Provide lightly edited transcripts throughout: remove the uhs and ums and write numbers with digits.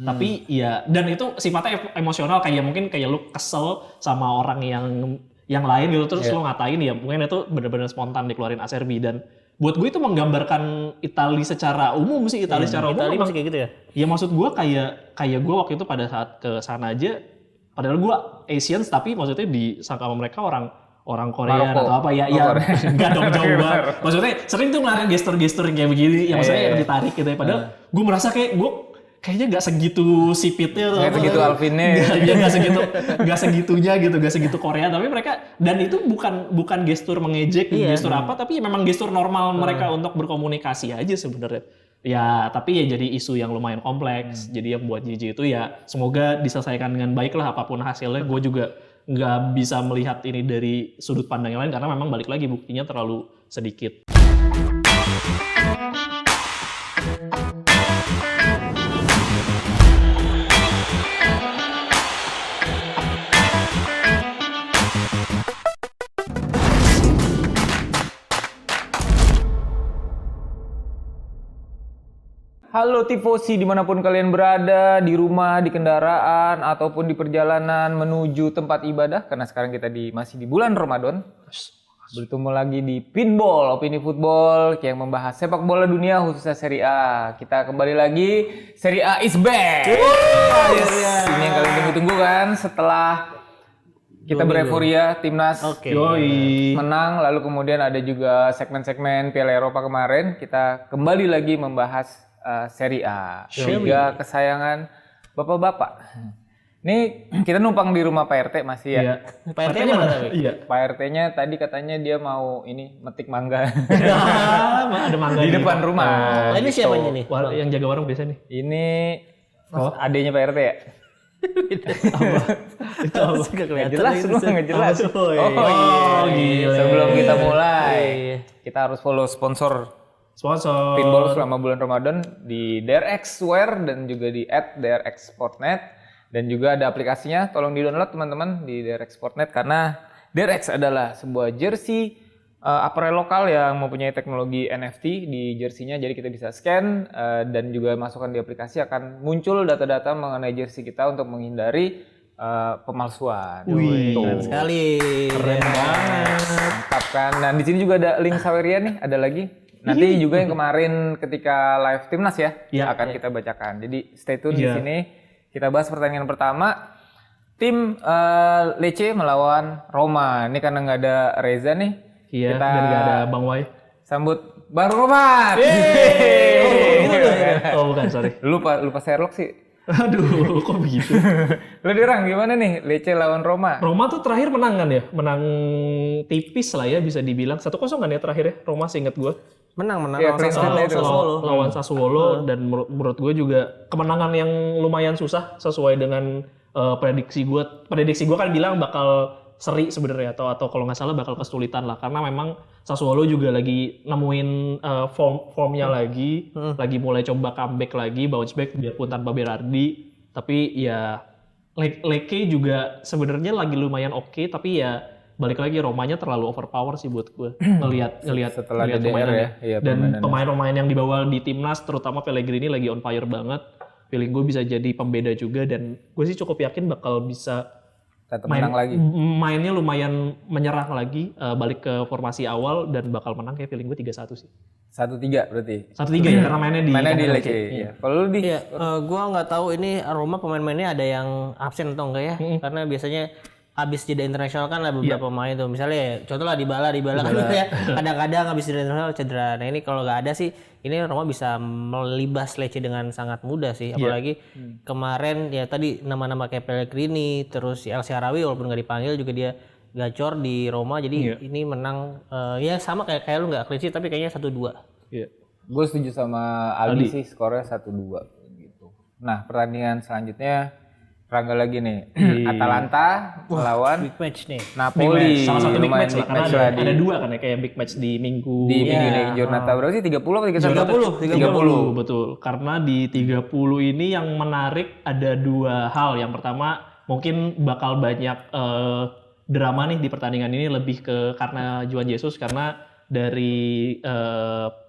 Tapi ya, dan itu sifatnya emosional, kayak mungkin kayak lu kesel sama orang yang lain gitu, terus lu ngatain, ya mungkin itu benar-benar spontan dikeluarin Acerbi. Dan buat gue itu menggambarkan Italia secara umum sih, secara umum. Italia masih kayak gitu ya? Ya maksud gue kayak gue waktu itu pada saat ke sana aja, padahal gue Asians tapi maksudnya disangka sama mereka orang Korea atau apa ya, nggak dong, jauh banget. Maksudnya sering tuh ngelarin gestur-gestur kayak begini, yang maksudnya yang ditarik gitu ya. Padahal gue merasa kayaknya nggak segitu sipitnya, nggak segitu Alvinnya, nggak segitunya gitu, nggak segitu Korea. Tapi mereka, dan itu bukan gestur mengejek, gestur apa, tapi memang gestur normal mereka untuk berkomunikasi aja sebenarnya. Ya, tapi ya jadi isu yang lumayan kompleks. Jadi yang buat JJ itu ya semoga diselesaikan dengan baik lah apapun hasilnya. Gue juga nggak bisa melihat ini dari sudut pandang yang lain karena memang balik lagi buktinya terlalu sedikit. Halo Tifosi dimanapun kalian berada, di rumah, di kendaraan, ataupun di perjalanan menuju tempat ibadah. Karena sekarang kita masih di bulan Ramadan. Bertemu lagi di Pinball, opini football yang membahas sepak bola dunia khususnya Serie A. Kita kembali lagi, Serie A is back! Ini yang kalian tunggu-tunggu kan setelah kita bereforia, timnas menang, lalu kemudian ada juga segmen-segmen Piala Eropa kemarin. Kita kembali lagi membahas Serie A, liga kesayangan bapak-bapak. Ini kita numpang di rumah Pak RT masih ya. Iya. Pak RT-nya mana tapi? Iya. Pak RT-nya tadi katanya dia mau metik mangga. Ada mangga di depan rumah. Ini siapa nih? Yang jaga warung biasa nih. Ini adenya Pak RT ya? Itu apa? Nggak jelas semua, nggak jelas. Gila. Sebelum kita mulai, kita harus follow sponsor Pinball selama bulan Ramadan di DRX-Wear dan juga di @DRX-Sportnet, dan juga ada aplikasinya, tolong di-download teman-teman di DRX-Sportnet karena DRX adalah sebuah jersey apparel lokal yang mempunyai teknologi NFT di jersinya, jadi kita bisa scan dan juga masukkan di aplikasi, akan muncul data-data mengenai jersey kita untuk menghindari pemalsuan. Wih, keren sekali. Keren banget. Mantap kan. Nah, di sini juga ada link Saweria nih, ada lagi. Nanti juga yang kemarin ketika live timnas ya, akan kita bacakan. Jadi stay tune di sini. Kita bahas pertandingan pertama. Tim Lecce melawan Roma. Ini karena nggak ada Reza nih. Iya, kita dan nggak ada Bang Wai. Sambut Bang Romat. Oh bukan, sorry. Lupa Sherlock sih. Aduh, kok begitu? Lu Dirang gimana nih Lecce lawan Roma? Roma tuh terakhir menang kan ya? Menang tipis lah ya bisa dibilang. 1-0 kan ya terakhir ya? Roma seingat gue. Menang Ya, lawan Sassuolo. Dan menurut gue juga kemenangan yang lumayan susah sesuai dengan prediksi gue. Prediksi gue kan bilang bakal seri sebenarnya, atau kalau nggak salah bakal kesulitan lah, karena memang Sassuolo juga lagi nemuin formnya lagi mulai coba comeback lagi, bounce back biarpun tanpa Berardi. Tapi ya Lecce juga sebenarnya lagi lumayan oke, tapi ya balik lagi Romanya terlalu overpower sih buat gue ngelihat setelah DDR ya. Dan pemain-pemain yang dibawa di timnas terutama Pellegrini lagi on fire banget. Feeling gue bisa jadi pembeda juga, dan gue sih cukup yakin bakal bisa mainnya lumayan menyerang lagi, balik ke formasi awal dan bakal menang, kayak feeling gue 3-1 sih. 1-3 berarti. 1-3 ya, karena mainnya di Lecce. Iya. Kalau lu gua nggak tahu ini Roma pemain-pemainnya ada yang absen atau enggak ya? Karena biasanya habis jeda internasional kan ada beberapa pemain tuh. Misalnya contoh lah Dybala kan gitu ya. Kadang-kadang habis jeda internasional cedera. Nah ini kalau nggak ada sih, ini Roma bisa melibas Lecce dengan sangat mudah sih. Apalagi kemarin ya tadi nama-nama kayak Pellegrini, terus si El Shaarawy walaupun nggak dipanggil juga dia gacor di Roma. Jadi ini menang ya sama kayak lu nggak clean sheet tapi kayaknya 1-2. Iya. Gue setuju sama Aldi sih, skornya 1-2 gitu. Nah, pertandingan selanjutnya Rangga lagi nih. Atalanta melawan big match nih. Napoli. Salah satu big match lah, karena ada 2 kan ya, kayak big match di minggu ini Giornata berapa sih? 30 atau 30, betul. Karena di 30 ini yang menarik ada 2 hal. Yang pertama mungkin bakal banyak drama nih di pertandingan ini, lebih ke karena Juan Jesus, karena dari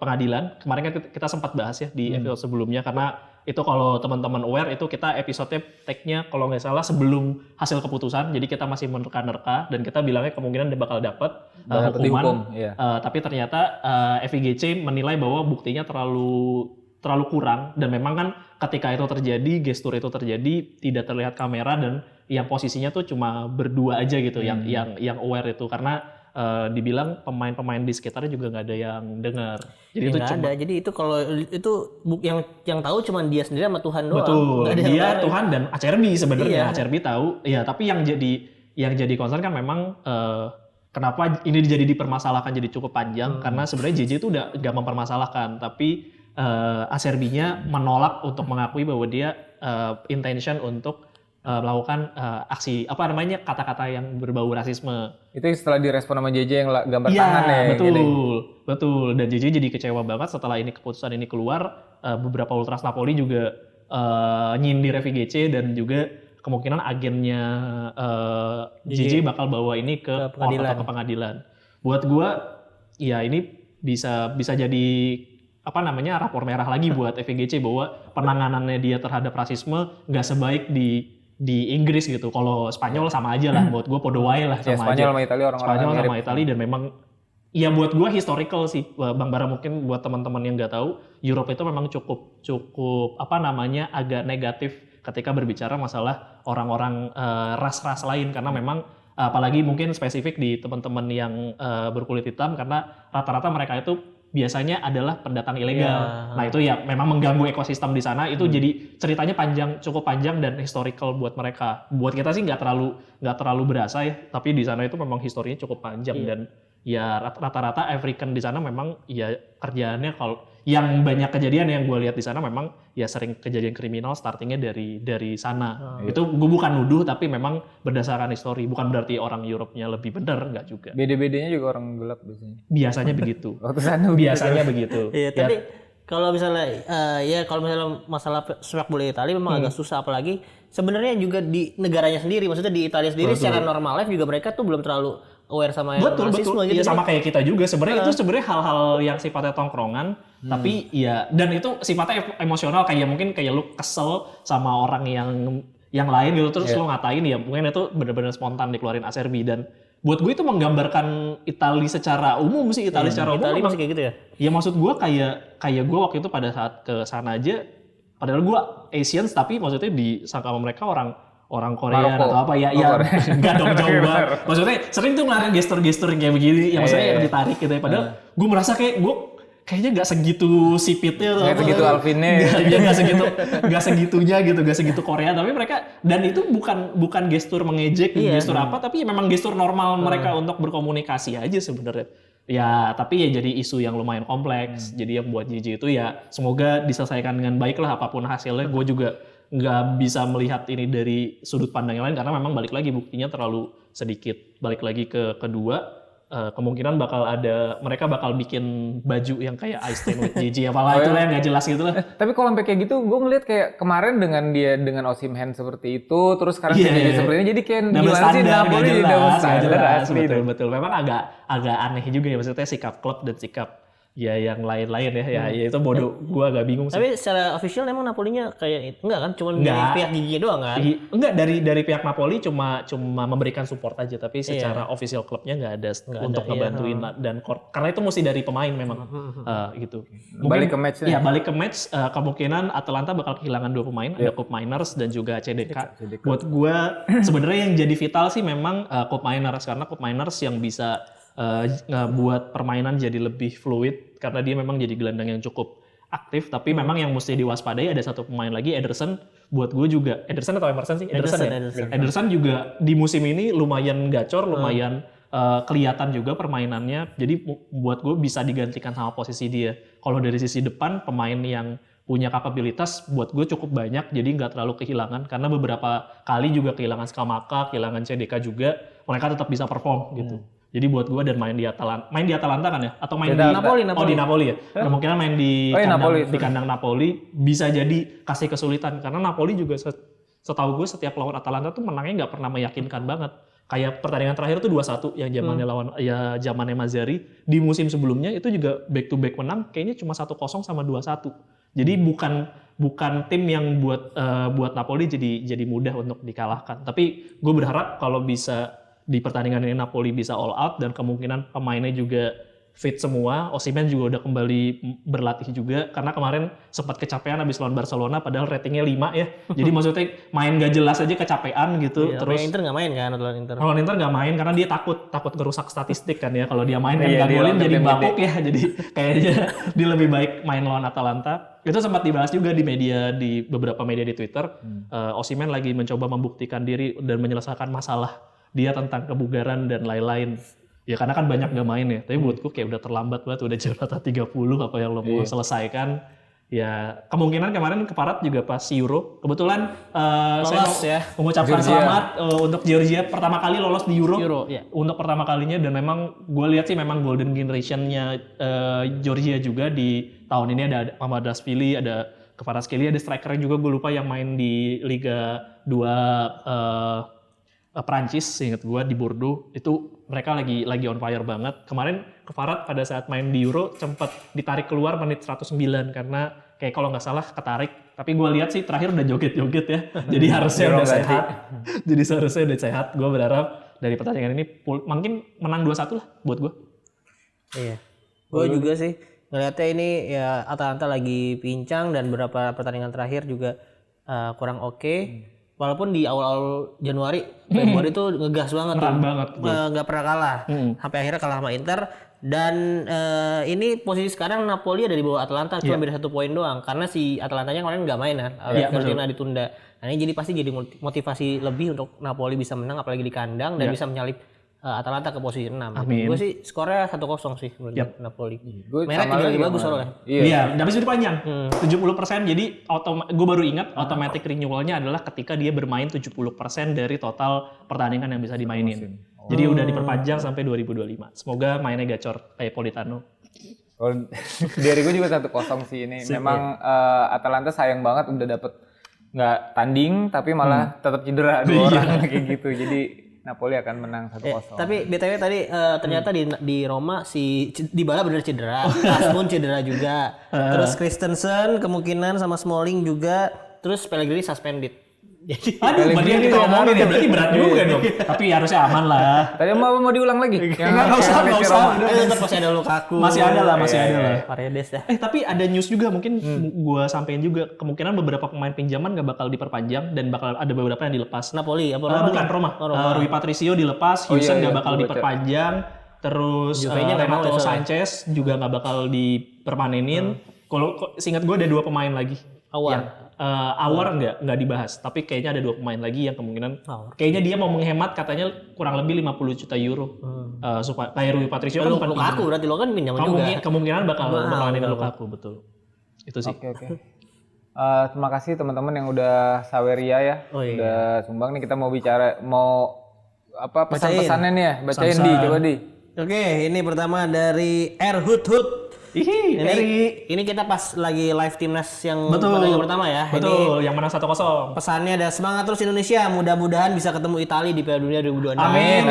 pengadilan kemarin kan kita sempat bahas ya di episode sebelumnya, karena itu kalau teman-teman aware itu kita episode-nya tag-nya kalau nggak salah sebelum hasil keputusan. Jadi kita masih menerka-nerka dan kita bilangnya kemungkinan dia bakal dapat hukuman. Tapi ternyata FIGC menilai bahwa buktinya terlalu kurang dan memang kan ketika itu terjadi, gestur itu terjadi tidak terlihat kamera dan yang posisinya tuh cuma berdua aja gitu yang aware itu karena dibilang pemain-pemain di sekitarnya juga nggak ada yang dengar. Jadi itu cuma ada. Jadi itu kalau itu yang tahu cuma dia sendiri sama Tuhan doang. Betul. Dia Tuhan dan Acerbi sebenarnya. Acerbi tahu. Ya, tapi yang jadi concern kan memang kenapa ini jadi dipermasalahkan jadi cukup panjang karena sebenarnya JJ itu udah nggak mempermasalahkan, tapi Acerbinya menolak untuk mengakui bahwa dia intention untuk melakukan aksi kata-kata yang berbau rasisme. Itu setelah direspon sama JJ yang gambar tangan ya. Betul. Dan JJ jadi kecewa banget setelah keputusan ini keluar. Beberapa ultras Napoli juga nyindir FIGC dan juga kemungkinan agennya JJ bakal bawa ini ke pengadilan. Buat gua ya ini bisa jadi rapor merah lagi buat FIGC bahwa penanganannya dia terhadap rasisme nggak sebaik di Inggris gitu. Kalau Spanyol sama aja lah, buat gue podo wae lah sama Spanyol aja. sama Italia orang-orang Spanyol sama Italia dan memang ya buat gue historical sih, Bang Bara, mungkin buat teman-teman yang nggak tahu, Europe itu memang cukup agak negatif ketika berbicara masalah orang-orang ras-ras lain karena memang apalagi mungkin spesifik di teman-teman yang berkulit hitam karena rata-rata mereka itu biasanya adalah pendatang ilegal. Nah itu ya memang mengganggu ekosistem di sana. Itu jadi ceritanya cukup panjang dan historical buat mereka. Buat kita sih nggak terlalu berasa ya. Tapi di sana itu memang historinya cukup panjang dan ya rata-rata African di sana memang ya kerjaannya kalau yang banyak kejadian yang gue lihat di sana memang ya sering kejadian kriminal startingnya dari sana. Itu gue bukan nuduh tapi memang berdasarkan histori. Bukan berarti orang Europe-nya lebih benar, nggak juga. Beda-bedanya juga orang gelap biasanya. Biasanya begitu. Biasanya begitu. Iya, tapi kalau misalnya masalah sepak bola Italia memang agak susah, apalagi sebenarnya juga di negaranya sendiri, maksudnya di Italia sendiri secara normal life juga mereka tuh belum terlalu aware sama rasisme gitu. Iya, sama kayak kita juga sebenarnya itu sebenarnya hal-hal yang sifatnya tongkrongan tapi ya dan itu sifatnya emosional kayak mungkin kayak lu kesel sama orang yang lain gitu terus lu ngatain ya mungkin itu benar-benar spontan dikeluarin Acerbi dan buat gue itu menggambarkan Italia secara umum sih secara umum Italia masih kayak gitu ya. Ya maksud gue kayak gue waktu itu pada saat ke sana aja padahal gue Asians tapi maksudnya disangka sama mereka orang Korea atau apa ya nggak dong jauh banget. Maksudnya sering tuh ngelarin gestur-gestur kayak begini yang maksudnya yang ditarik gitu ya padahal gue merasa kayaknya nggak segitu sipitnya nggak segitu Alvinnya nggak segitunya gitu nggak segitu Korea tapi mereka dan itu bukan gestur mengejek gestur apa tapi memang gestur normal mereka untuk berkomunikasi aja sebenarnya ya tapi ya jadi isu yang lumayan kompleks jadi yang buat JJ itu ya semoga diselesaikan dengan baik lah apapun hasilnya gue juga nggak bisa melihat ini dari sudut pandang yang lain karena memang balik lagi buktinya terlalu sedikit balik lagi ke kedua kemungkinan mereka bakal bikin baju yang kayak I Stand With JJ apalah itulah yang nggak jelas gitu lah. Tapi kalau sampai kayak gitu, gue ngeliat kayak kemarin dengan Osimhen seperti itu, terus sekarang JJ seperti ini, jadi kayak gimana sih Napoli jadi double standard. Betul. Memang agak aneh juga ya maksudnya sikap klub dan sikap ya yang lain-lain ya itu bodoh gue agak bingung sih. Tapi secara official emang Napolinya kayak enggak kan cuma dari pihak giginya doang kan? Enggak dari pihak Napoli cuma memberikan support aja tapi secara official klubnya nggak ada untuk ngebantuin dan karena itu mesti dari pemain memang gitu. Mungkin, balik ke match kemungkinan Atalanta bakal kehilangan 2 pemain ada Cup Miners dan juga CDK. Buat gue sebenarnya yang jadi vital sih memang Cup Miners karena Cup Miners yang bisa buat permainan jadi lebih fluid karena dia memang jadi gelandang yang cukup aktif tapi memang yang mesti diwaspadai ada satu pemain lagi Ederson buat gue juga Ederson atau Emerson sih Ederson juga di musim ini lumayan gacor lumayan kelihatan juga permainannya jadi buat gue bisa digantikan sama posisi dia kalau dari sisi depan pemain yang punya kapabilitas buat gue cukup banyak jadi nggak terlalu kehilangan karena beberapa kali juga kehilangan Scamacca kehilangan CDK juga mereka tetap bisa perform gitu. Jadi buat gue dan main di Atalanta kan ya atau main di Napoli. Oh di Napoli ya. Kemungkinan main di kandang Napoli bisa jadi kasih kesulitan karena Napoli juga setahu gue setiap lawan Atalanta tuh menangnya nggak pernah meyakinkan banget. Kayak pertandingan terakhir tuh 2-1 yang zamannya Mazzarri di musim sebelumnya itu juga back to back menang kayaknya cuma 1-0 sama 2-1. Jadi bukan tim yang buat Napoli jadi mudah untuk dikalahkan. Tapi gue berharap kalau bisa di pertandingan ini Napoli bisa all out dan kemungkinan pemainnya juga fit semua. Osimhen juga udah kembali berlatih juga karena kemarin sempat kecapean habis lawan Barcelona padahal ratingnya 5 ya. Jadi maksudnya main gak jelas aja kecapean gitu. Iya, terus Inter nggak main kan lawan Inter. Lawan Inter nggak main karena dia takut ngerusak statistik kan ya. Kalau dia main kan gak golin jadi bapuk ya. Jadi kayaknya dia lebih baik main lawan Atalanta. Itu sempat dibahas juga di beberapa media di Twitter. Osimhen lagi mencoba membuktikan diri dan menyelesaikan masalah dia tentang kebugaran dan lain-lain. Ya karena kan banyak gak main ya, tapi buatku kayak udah terlambat banget, udah jam rata 30 apa yang lo mau selesaikan. Ya kemungkinan kemarin keparat juga pas Euro. Kebetulan saya mengucapkan selamat untuk Georgia pertama kali lolos di Euro ya. Untuk pertama kalinya dan memang gue lihat sih memang golden generation-nya Georgia juga di tahun ini ada Mamardashvili, ada Kvaratskhelia, ada strikernya juga gue lupa yang main di Liga 2 Prancis, seingat gue di Bordeaux itu mereka lagi on fire banget. Kemarin Kvarat pada saat main di Euro sempat ditarik keluar menit 109 karena kayak kalau nggak salah ketarik. Tapi gue lihat sih terakhir udah joget-joget ya. Jadi harusnya udah sehat. Jadi seharusnya udah sehat. Gue berharap dari pertandingan ini mungkin menang 2-1 lah buat gue. Iya. Gue juga sih ngeliatnya ini ya Atalanta lagi pincang dan beberapa pertandingan terakhir juga kurang oke. Walaupun di awal-awal Januari, Februari itu ngegas banget tuh. Nggak pernah kalah. Sampai akhirnya kalah sama Inter. Dan ini posisi sekarang Napoli ada di bawah Atalanta, cuma beda 1 poin doang. Karena si Atalantanya kemarin nggak main kan, karena ditunda. Nah ini jadi pasti jadi motivasi lebih untuk Napoli bisa menang, apalagi di kandang dan bisa menyalip Atalanta ke posisi 6. Gue sih skornya 1-0 sih menurut Napoli. Merah tinggal lebih bagus soalnya. Iya, habis itu panjang. 70%. Jadi gue baru ingat automatic renewalnya adalah ketika dia bermain 70% dari total pertandingan yang bisa dimainin. Jadi udah diperpanjang sampai 2025. Semoga mainnya gacor kayak Politano. Dari gue juga 1-0 sih ini. Memang Atalanta sayang banget udah dapet nggak tanding tapi malah tetap cedera 2 orang kayak gitu. Jadi Napoli akan menang 1-0. Tapi BTW tadi ternyata di Roma si Dybala benar cedera, Asmun cedera juga. Terus Christensen kemungkinan sama Smalling juga, terus Pellegrini suspended. Jadi berarti yang kita omongin ya berarti berat juga dong. Tapi harusnya aman lah. Tadi mau diulang lagi? Enggak usah. Tetap masih ada Lukaku. Masih ada lah. Paredes dah. Tapi ada news juga mungkin gua sampein juga kemungkinan beberapa pemain pinjaman gak bakal diperpanjang dan bakal ada beberapa yang dilepas. Napoli apa bukan Roma. Rui Patricio dilepas, Houston gak bakal diperpanjang. Terus Renato Sanchez juga gak bakal dipermanenin. Kalau seingat gue ada 2 pemain lagi. Awar nggak dibahas, tapi kayaknya ada 2 pemain lagi yang kemungkinan kayaknya dia mau menghemat katanya kurang lebih 50 juta euro supaya kayak Rui Patricio kan bukan Lukaku berarti lo kan pinjaman juga. Kemungkinan bakal melanin Lukaku betul. Itu sih. Oke. Terima kasih teman-teman yang udah saweria ya, udah sumbang nih. Kita mau bicara apa pesan-pesannya nih ya, bacain coba di. Oke, ini pertama dari Hut. Ini kita pas lagi live timnas yang pertandingan pertama ya. Betul, yang menang 1-0. Pesannya ada semangat terus Indonesia, mudah-mudahan bisa ketemu Italia di Piala Dunia 2026. Amin.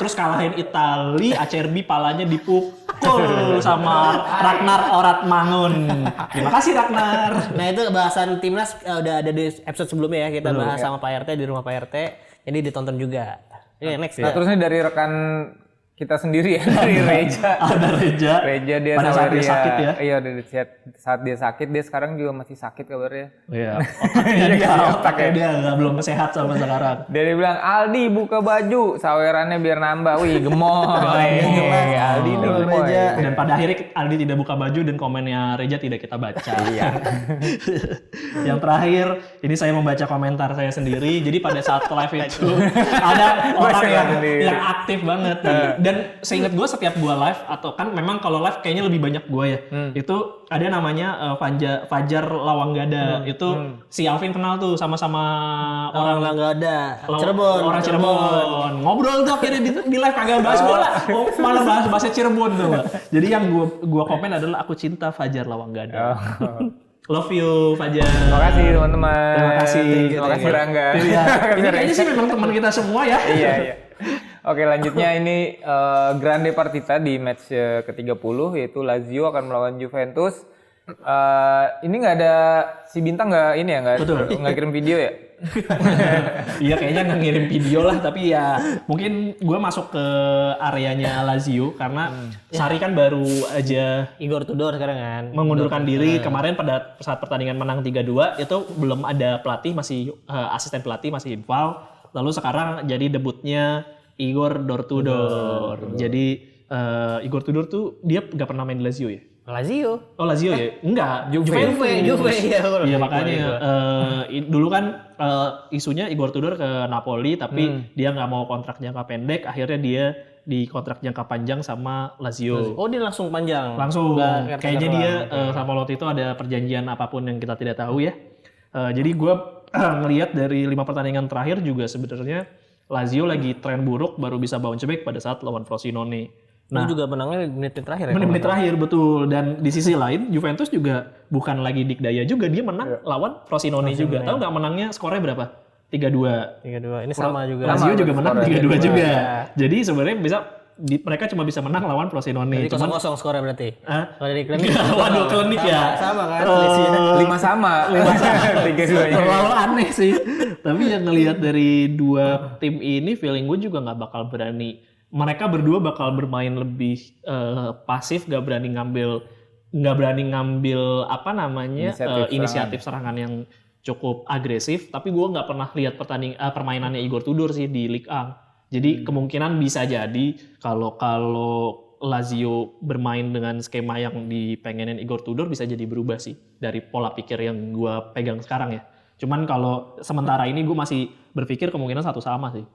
Terus kalahin Italia, Acerbi palanya dipukul sama Ragnar Oratmangun. Terima kasih Ragnar. Nah itu bahasan timnas udah ada di episode sebelumnya ya, kita bahas sama Pak RT di rumah Pak RT. Jadi ditonton juga. Next. Nah, terus ini dari rekan kita sendiri ya, dari Reja. Ada Reja. Dia pada saat dia sakit ya. Iya, saat dia sakit, dia sekarang juga masih sakit kabarnya. Iya. Otaknya dia belum sehat sampai sekarang. Dia bilang, "Aldi buka baju, sawerannya biar nambah." Wih, gemoy. Aldi dulu Reja. Dan pada akhirnya Aldi tidak buka baju dan komennya Reja tidak kita baca. Iya. Yang terakhir, ini saya membaca komentar saya sendiri. Jadi pada saat live itu ada orang yang aktif banget. Dan seingat gue setiap gue live atau kan memang kalau live kayaknya lebih banyak gue ya. Itu ada namanya Fajar Lawanggada. Itu si Alvin kenal tuh sama-sama orang Lawanggada. Orang Cirebon. Ngobrol tuh akhirnya di live kagak bahas bola. Malah bahas Cirebon tuh. Jadi yang gue komen adalah aku cinta Fajar Lawanggada. Love you Fajar. Terima kasih teman-teman. Terima kasih Rangga. Ini kayaknya sih memang teman kita semua ya. Iya. Oke, lanjutnya ini Grande Partita di match ke-30 yaitu Lazio akan melawan Juventus. Ini nggak ada si Bintang nggak ini ya nggak kirim video ya? Iya kayaknya nggak ngirim video lah, tapi ya mungkin gue masuk ke areanya Lazio karena Sarri kan baru aja Igor Tudor sekarang kan mengundurkan diri kemarin pada saat pertandingan menang 3-2 itu belum ada pelatih, masih asisten pelatih masih Val. Lalu sekarang jadi debutnya Igor Tudor. Jadi Igor Tudor tuh dia nggak pernah main di Lazio ya? Lazio. Oh Lazio ya? Enggak, Juve ya. Iya makanya dulu kan isunya Igor Tudor ke Napoli tapi dia nggak mau kontrak jangka pendek, akhirnya dia di kontrak jangka panjang sama Lazio. Oh dia langsung panjang? Langsung. Kayaknya dia sama Lotti itu ada perjanjian apapun yang kita tidak tahu ya. Jadi gue ngelihat dari 5 pertandingan terakhir juga sebenarnya Lazio lagi tren buruk, baru bisa bounce back pada saat lawan Frosinone. Nah, juga menangnya di menit-menit terakhir ya? Menit-menit terakhir, betul. Dan di sisi lain, Juventus juga bukan lagi dikdaya juga. Dia menang lawan Frosinone juga. Tahu nggak menangnya skornya berapa? 3-2. 3-2. Ini sama juga. Lazio juga menang 3-2 juga. Jadi sebenarnya mereka cuma bisa menang lawan Frosinone. Jadi 0-0 skornya berarti? Kalau dari klinik? Waduh, klinik ya. Sama kan? 5 sama. 3-2-nya. Terlalu aneh sih. Tapi yang ngelihat dari dua tim ini, feeling gue juga nggak bakal berani. Mereka berdua bakal bermain lebih pasif, nggak berani ngambil apa namanya inisiatif serangan yang cukup agresif. Tapi gue nggak pernah lihat permainannya Igor Tudor sih di Ligue 1. Jadi kemungkinan bisa jadi kalau Lazio bermain dengan skema yang dipengenin Igor Tudor bisa jadi berubah sih dari pola pikir yang gue pegang sekarang ya. Cuman kalau sementara ini gue masih berpikir kemungkinan 1-1 sih.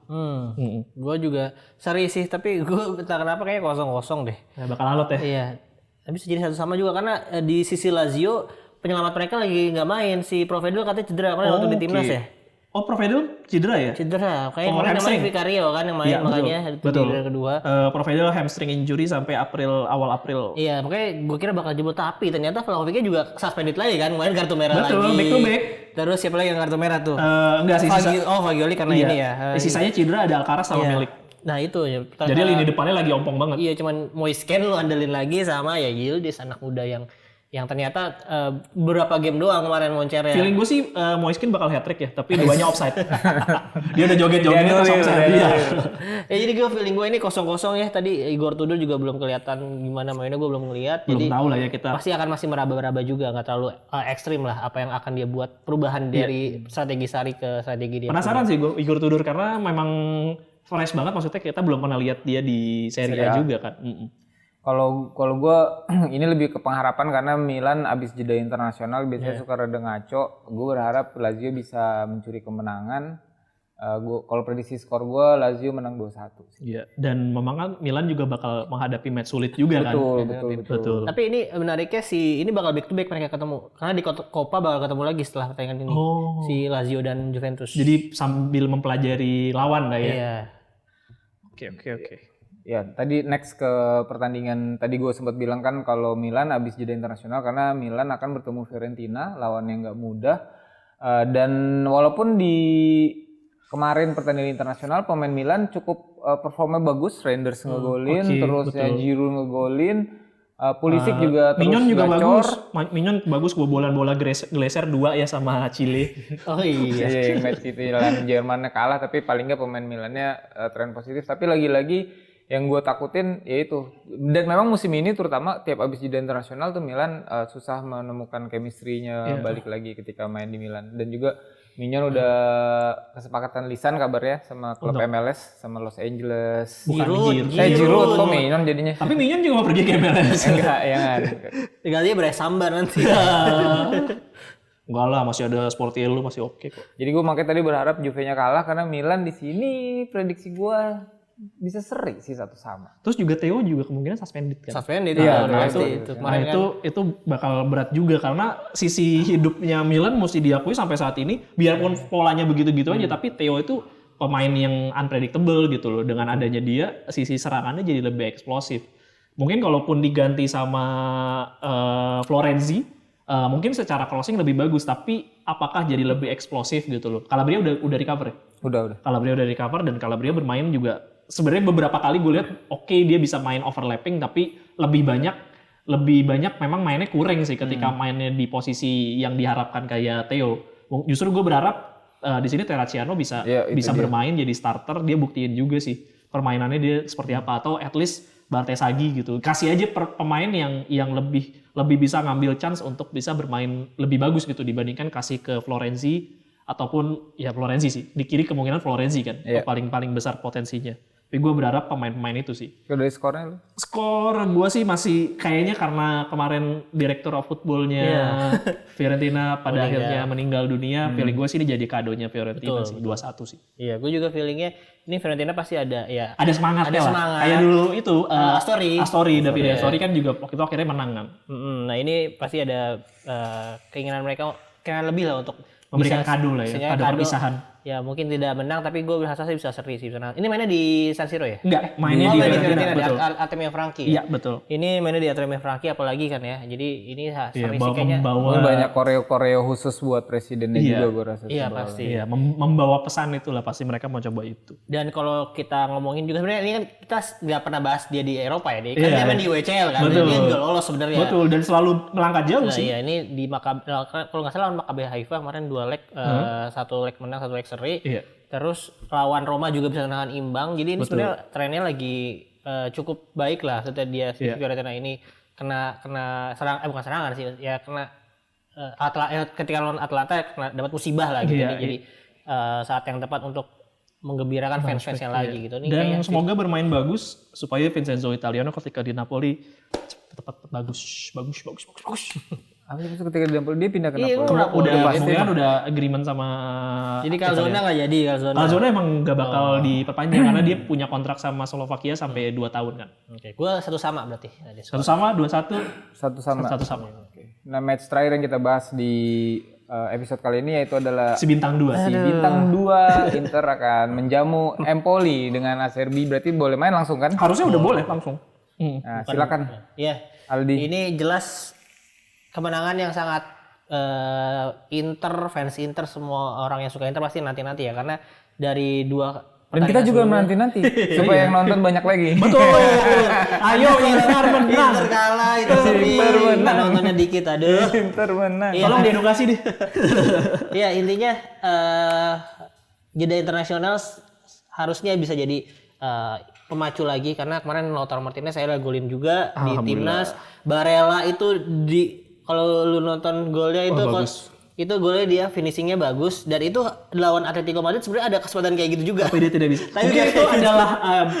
Gue juga seri sih, tapi gue entah kenapa kayak 0-0 deh. Ya, bakal alot ya. Iya, tapi bisa jadi 1-1 juga karena di sisi Lazio penyelamat mereka lagi nggak main. Si Provedel katanya cedera karena waktu di timnas ya. Oh, Provedel cedera ya? Cedera, kayak kemarin namanya Vicario kan yang main ya, makanya betul. Di kedua. Provedel hamstring injury sampai awal April. Iya, makanya gue kira bakal jebol, tapi ternyata Vlahovic juga suspended lagi kan, main kartu merah lagi. Betul, back to back. Terus siapa lagi yang kartu merah tuh? Enggak sih. Fagioli karena ini ya. Sisanya cedera ada Alcaraz sama Milik. Nah itu ya. Jadi lini depannya lagi ompong banget. Iya, cuman Moisken lu andelin lagi sama ya Yildiz, anak muda yang ternyata beberapa game doang kemarin moncernya. Feeling gue sih Moiskin bakal hat-trick ya, tapi duanya offside. Dia udah joget-joget pas offside. Iya. Ya jadi gue feeling gue ini 0-0 ya. Tadi Igor Tudor juga belum kelihatan gimana mainnya, gue belum ngeliat. Belum tahu lah ya kita. Pasti akan masih meraba-raba juga, nggak terlalu ekstrim lah apa yang akan dia buat perubahan dari strategi Sarri ke strategi dia. Penasaran sih gue Igor Tudor karena memang fresh banget, maksudnya kita belum pernah lihat dia di Serie A juga kan. Kalau gue ini lebih ke pengharapan karena Milan abis jeda internasional biasanya suka rada ngaco. Gue berharap Lazio bisa mencuri kemenangan. Kalau prediksi skor gue Lazio menang 2-1. Iya. Dan memang kan Milan juga bakal menghadapi match sulit juga kan. Betul. Tapi ini menariknya ini bakal back to back mereka ketemu. Karena di Coppa bakal ketemu lagi setelah pertandingan ini. Si Lazio dan Juventus. Jadi sambil mempelajari lawan lah ya. Iya. Oke. Ya, tadi next ke pertandingan tadi gue sempat bilang kan kalau Milan habis jeda internasional karena Milan akan bertemu Fiorentina, lawan yang nggak mudah. Dan walaupun di kemarin pertandingan internasional pemain Milan cukup performa bagus, Reinders ngegolin, terus betul. Ya Giroud ngegolin, Pulisic juga terus Mignon juga gacor. Mignon bagus bola geser 2 ya sama Chile. Oh iya. Yang match itu lawan Jerman kalah tapi paling nggak pemain Milannya tren positif. Tapi lagi-lagi yang gue takutin yaitu, dan memang musim ini terutama tiap abis jeda internasional tuh Milan susah menemukan chemistry-nya balik lagi ketika main di Milan. Dan juga Mignon udah kesepakatan lisan kabarnya sama klub MLS sama Los Angeles. Giroud kok Mignon jadinya. Tapi Mignon juga mau pergi ke MLS. Enggak, ya kan. Tinggal dia beres sambar nanti. Enggak lah, masih ada Sportiello masih oke kok. Jadi gue makanya tadi berharap Juve-nya kalah karena Milan di sini prediksi gue bisa seri sih 1-1. Terus juga Theo juga kemungkinan suspended kan? Suspended ya. Itu bakal berat juga karena sisi hidupnya Milan mesti diakui sampai saat ini biarpun polanya begitu-gitu aja tapi Theo itu pemain yang unpredictable gitu loh. Dengan adanya dia sisi serangannya jadi lebih eksplosif. Mungkin kalaupun diganti sama Florenzi mungkin secara crossing lebih bagus tapi apakah jadi lebih eksplosif gitu loh. Calabria udah recover ya? Udah. Calabria udah recover dan Calabria bermain juga sebenarnya beberapa kali gue lihat dia bisa main overlapping tapi lebih banyak lebih banyak memang mainnya kurang sih ketika mainnya di posisi yang diharapkan kayak Theo. Justru gue berharap di sini Terracciano bisa bermain jadi starter, dia buktiin juga sih permainannya dia seperti apa, atau at least Bartesaghi gitu. Kasih aja pemain yang lebih bisa ngambil chance untuk bisa bermain lebih bagus gitu dibandingkan kasih ke Florenzi ataupun ya Florenzi sih. Di kiri kemungkinan Florenzi kan paling besar potensinya. Tapi gue berharap pemain-pemain itu sih. Kalau dari skornya lu? Skor gue sih masih kayaknya karena kemarin Director of Football-nya Fiorentina pada akhirnya meninggal dunia, feeling gue sih ini jadi kadonya Fiorentina sih, 2-1 sih. Iya, gue juga feelingnya ini Fiorentina pasti ada ya. Ada semangatnya lah. Kayak dulu itu Astori, Davide Astori kan juga waktu itu akhirnya menang kan. Nah ini pasti ada keinginan mereka lebih lah untuk memberikan kado lah ya, kado perpisahan. Ya mungkin tidak menang, tapi gue berasa sih bisa seri sih. Ini mainnya di San Siro ya? Enggak, mainnya di Fiorentina, betul. Di Artemio Franchi. Iya, betul. Ini mainnya di Artemio Franchi apalagi kan ya. Jadi ini seri sih kayaknya. Banyak koreo khusus buat presidennya juga gue rasa. Iya pasti. Iya, membawa pesan itulah pasti mereka mau coba itu. Dan kalau kita ngomongin juga sebenarnya ini kan kita nggak pernah bahas dia di Eropa ya. Kan dia main di UCL kan. Betul. Dia juga lolos sebenarnya. Betul, dan selalu melangkah jauh sih. Iya, ini di kalau nggak salah lawan Maccabi Haifa kemarin 2 leg, 1 leg menang, 1 leg seri. Iya. Terus lawan Roma juga bisa menahan imbang. Jadi ini sebenarnya trennya lagi cukup baik lah setelah dia Fiorentina ini kena bukan serangan sih, ya kena ketika lawan Atlanta dapat musibah lah gitu. Jadi saat yang tepat untuk menggembirakan fans-fansnya lagi gitu. Ini dan semoga bermain bagus supaya Vincenzo Italiano ketika di Napoli cepat bagus. Habis ketika di Napoli dia pindah ke Napoli. Udah agreement sama. Jadi Calzona nggak jadi Calzona emang nggak bakal diperpanjang karena dia punya kontrak sama Slovakia sampai 2 tahun kan. Oke, gue satu sama berarti. 1 sama, 2-1. 1 sama. 1 sama. Oke. Nah, match terakhir yang kita bahas di episode kali ini yaitu adalah si bintang 2. Si bintang 2 Inter akan menjamu Empoli dengan Acerbi. Berarti boleh main langsung kan? Harusnya udah boleh langsung. Nah, silakan. Iya. Aldi. Ini jelas kemenangan yang sangat fans Inter, semua orang yang suka Inter pasti nanti-nanti ya, karena dari 2 dan kita juga menanti-nanti supaya yang nonton banyak lagi. Betul. Ayo Inter menang. Inter kalah itu nontonnya dikit, aduh. Inter menang. Tolong diedukasi deh. Iya, intinya jeda internasional harusnya bisa jadi pemacu lagi, karena kemarin Lautaro Martinez saya golin juga di timnas. Barella itu kalau lu nonton golnya itu golnya dia finishingnya bagus, dan itu lawan Atletico Madrid sebenarnya ada kesempatan kayak gitu juga. Tapi dia tidak bisa. Mungkin itu adalah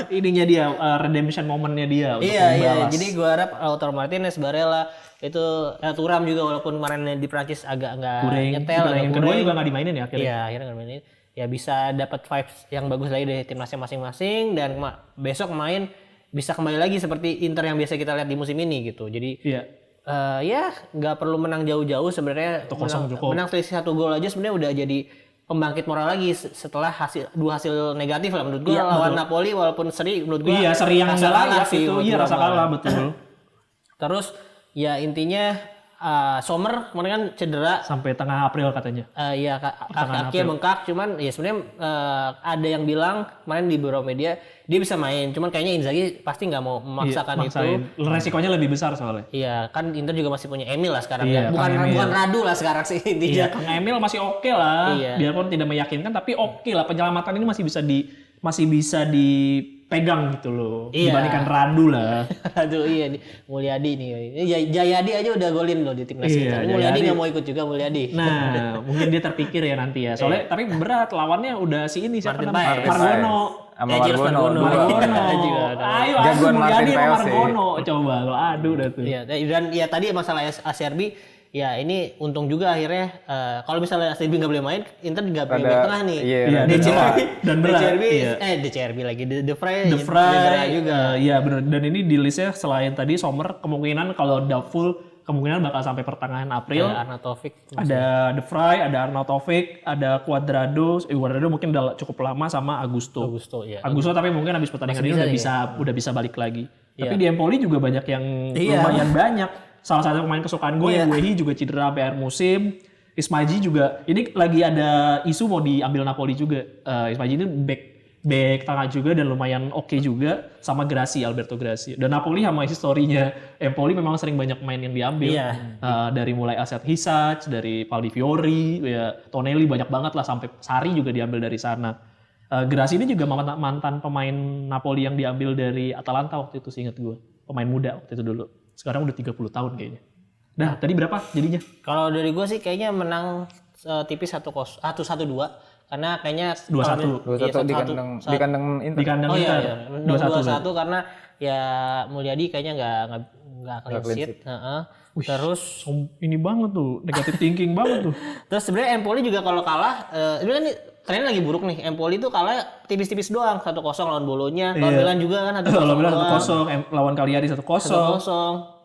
ininya dia, redemption momennya dia untuk membalas. Jadi gua harap Lautaro Martinez, Barella itu Thuram juga walaupun kemarin di Prancis agak nggak nyetel, kedua juga nggak dimainin ya akhirnya. Iya, akhirnya nggak dimainin. Ya bisa dapat vibes yang bagus lagi dari timnasnya masing-masing, dan besok main bisa kembali lagi seperti Inter yang biasa kita lihat di musim ini gitu. Jadi ya nggak perlu menang jauh-jauh sebenarnya, menang selisih 1 gol aja sebenarnya udah jadi pembangkit moral lagi setelah dua hasil negatif lah menurut gue. Lawan Napoli walaupun seri menurut gue seri yang nggak layak itu, rasa kalah betul. Terus ya intinya Sommer kemarin kan cedera sampai tengah April katanya. Iya, kakinya bengkak, cuman ya sebenarnya ada yang bilang kemarin di beberapa media dia bisa main, cuman kayaknya Inzaghi pasti nggak mau memaksakan itu. Resikonya lebih besar soalnya. Iya, kan Inter juga masih punya Emil lah sekarang. Bukan Radu lah sekarang sih intinya. Iya, Kang Emil masih oke lah. Biarpun tidak meyakinkan, tapi oke lah, penyelamatan ini masih bisa dipegang gitu loh. Dibandingkan Radu lah. Aduh iya nih, Mulyadi nih. Jayadi aja udah golin loh di timnas kita. Mulyadi nggak mau ikut juga, Mulyadi. Nah, mungkin dia terpikir ya nanti ya. Soalnya tapi berat, lawannya udah si ini siapa namanya? Margono. Margono. Ayo Mulyadi sama Margono. Coba lo adu dah tuh. Iya, dan ya tadi masalah Acerbi, ya ini untung juga akhirnya kalau misalnya Acerbi nggak boleh main, Inter nggak punya back tengah nih. Dan DCRB lagi, De Vrij juga. Iya benar. Dan ini di listnya selain tadi Sommer, kemungkinan kalau doubtful kemungkinan bakal sampai pertengahan April. Ada Arnautovic. Ada De Vrij, ada Arnautovic, ada Cuadrado. Cuadrado mungkin udah cukup lama sama Augusto. Augusto tapi mungkin habis pertandingan ini udah bisa balik lagi. Tapi di Empoli juga banyak yang lumayan banyak. Salah satu pemain kesukaan gue, Wehi juga cedera sampai akhir musim. Ismaji juga, ini lagi ada isu mau diambil Napoli juga. Ismaji ini back tengah juga dan lumayan oke juga, sama Grassi, Alberto Grassi. Dan Napoli sama historinya Empoli memang sering banyak pemain yang diambil. Dari mulai Asset Hisac, dari Paldi Fiori, ya Tonelli banyak banget lah, sampai Sarri juga diambil dari sana. Grassi ini juga mantan pemain Napoli yang diambil dari Atalanta waktu itu, seingat gue. Pemain muda waktu itu dulu. Sekarang udah 30 tahun kayaknya. Nah, tadi berapa jadinya? Kalau dari gue sih kayaknya menang tipis 1-2 karena kayaknya 2-1 di kandang Inter. Di kandang Inter. 2-1 karena ya Mulyadi kayaknya nggak clean sheet. Terus ini banget tuh, negatif thinking banget tuh. Terus sebenarnya Empoli juga kalau kalah, ini kan trennya lagi buruk nih. Empoli tuh kalah tipis-tipis doang, 1-0 lawan Bologna. Lawan Milan juga kan 1-0. Lawan Milan 1-0, lawan Cagliari 1-0.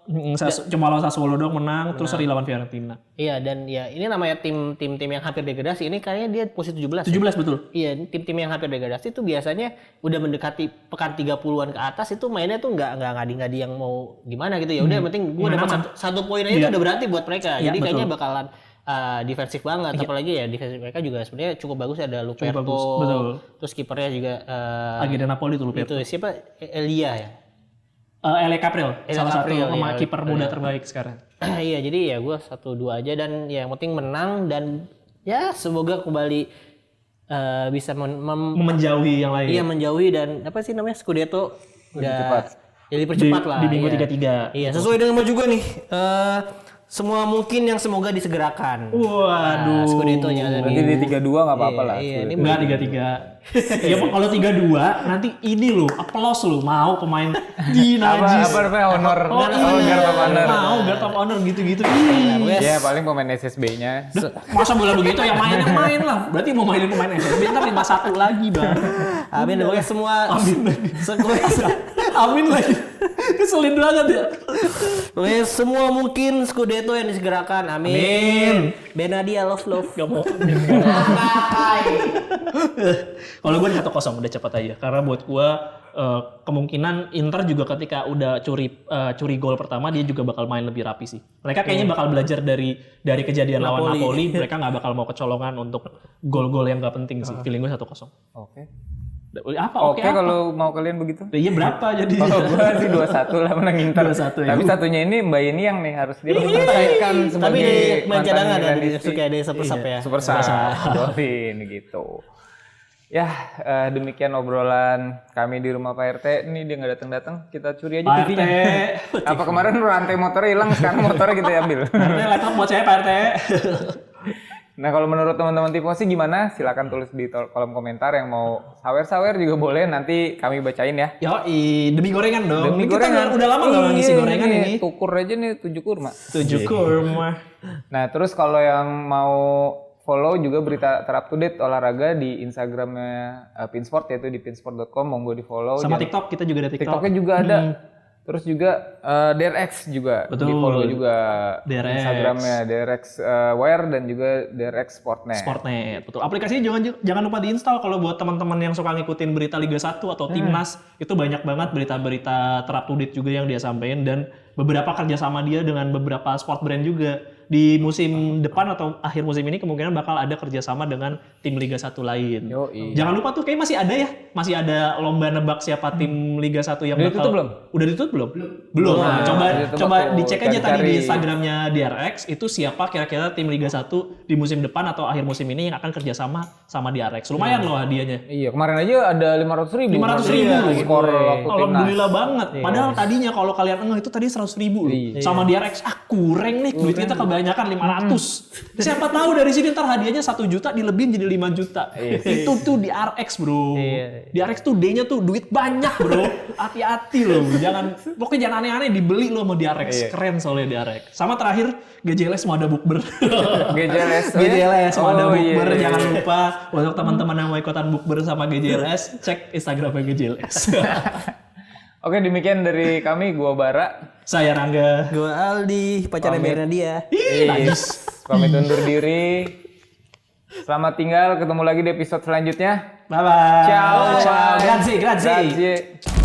Cuma lawan Sassuolo doang menang, terus seri lawan Fiorentina. Iya, dan ya ini namanya tim yang hampir degradasi. Ini kayaknya dia posisi 17. 17 betul. Iya, tim-tim yang hampir degradasi itu biasanya udah mendekati pekan 30-an ke atas itu mainnya tuh nggak ngadi-ngadi yang mau gimana gitu ya. Udah yang penting gue dapat satu poin aja itu udah berarti buat mereka. Jadi kayaknya bakalan defensif banget, apalagi ya defensif mereka juga sebenarnya cukup bagus, ada Luperto, terus kipernya juga lagi ada Napoli tuh itu Luperto. siapa, Elia ya? Ele Capril, salah satu kiper muda terbaik sekarang. Iya, jadi ya gue 1-2 aja, dan ya yang penting menang, dan ya semoga kembali bisa menjauhi yang lain. Iya, menjauhi, dan apa sih namanya, Scudetto udah jadi dipercepat lah di minggu 33. Iya, sesuai dengan juga nih. Semua mungkin yang semoga disegerakan. Waduh. Scudetto-nya. Berarti di 32 enggak apa-apa lah. Iya, ini enggak 33. Ya kalau 32 nanti ini loh, applause lo mau pemain di najis. Apa honor. Guard of honor. Mau guard of honor gitu-gitu. Ya paling pemain SSB-nya. Masa bola begitu yang main lah. Berarti mau mainin pemain SSB ntar 5-1 lagi, Bang. Amin, pokoknya semua amin lagi. Keselin banget ya. Pokoknya semua mungkin Scudetto yang disegerakan. Amin. Benadia love. Gak mau. Kalau gue 1-0 udah cepat aja. Karena buat gue kemungkinan Inter juga ketika udah curi gol pertama dia juga bakal main lebih rapi sih. Mereka kayaknya bakal belajar dari kejadian lawan Napoli. Mereka nggak bakal mau kecolongan untuk gol-gol yang nggak penting sih. Feeling gue 1-0. Oke. Oke, kalau mau kalian begitu. Iya berapa jadi? Kalau gue sih 2-1 lah menang Inter. 2-1 ya. Tapi satunya ini Mbak Yeni yang nih harus dia menyelesaikan sebagai main cadangan ya, suka ada super sub ya. Super sub. Golin gitu. Ya, demikian obrolan kami di rumah Pak RT. Ini dia nggak datang-datang, kita curi aja TV-nya. Apa kemarin rantai motornya hilang, sekarang motornya kita ambil. RT laptop buat saya Pak RT. Nah, kalau menurut teman-teman Tifosi gimana? Silakan tulis di kolom komentar, yang mau sawer-sawer juga boleh, nanti kami bacain ya. Yoi, demi gorengan dong. Demi kita gorengan. udah lama nggak ngisi gorengan ini. Tukur aja nih 7 kurma. 7 kurma. Nah, terus kalau yang mau follow juga berita terupdate olahraga di Instagramnya Pinsport, yaitu di pinsport.com, monggo di follow. Sama TikTok, kita juga ada TikTok. TikToknya juga ada. Terus juga DRX juga di follow juga. DRX. Instagramnya DRX Wire dan juga DRX Sportnet. Betul. Aplikasinya jangan lupa diinstal kalau buat teman-teman yang suka ngikutin berita Liga 1 atau Timnas, itu banyak banget berita-berita terupdate juga yang dia sampaikan, dan beberapa kerjasama dia dengan beberapa sport brand juga. Di musim depan atau akhir musim ini kemungkinan bakal ada kerjasama dengan tim Liga 1 lain. Jangan lupa tuh, kayak masih ada ya, masih ada lomba nebak siapa tim Liga 1 yang udah bakal. Ditutup belum? Udah ditutup belum? Belum. Nah, coba dicek aja tadi di Instagramnya DRX, itu siapa kira-kira tim Liga 1 di musim depan atau akhir musim ini yang akan kerjasama sama DRX. Lumayan loh hadiahnya. Iya, kemarin aja ada 500.000. 500.000 skor waktu alhamdulillah banget. Padahal tadinya kalau kalian itu tadi 100.000 sama DRX. Kurang nih, duit kita kebanyakan 500. Siapa tahu dari sini ntar hadiahnya 1 juta dilebihin jadi 5 juta. Itu tuh di RX, bro. Di RX tuh D-nya tuh duit banyak, bro. Hati-hati loh. Pokoknya jangan aneh-aneh, dibeli lo sama di RX. Keren soalnya di RX. Sama terakhir GJLS mau ada bukber. GJLS mau ada bukber. Jangan lupa untuk teman-teman yang mau ikutan bukber sama GJLS, cek Instagramnya GJLS. Oke, demikian dari kami. Gua Bara. Saya Rangga. Gua Aldi, pacarnya Benadia. Nice. Pamit undur diri. Selamat tinggal, ketemu lagi di episode selanjutnya. Bye-bye. Ciao. Grazie. Grazie.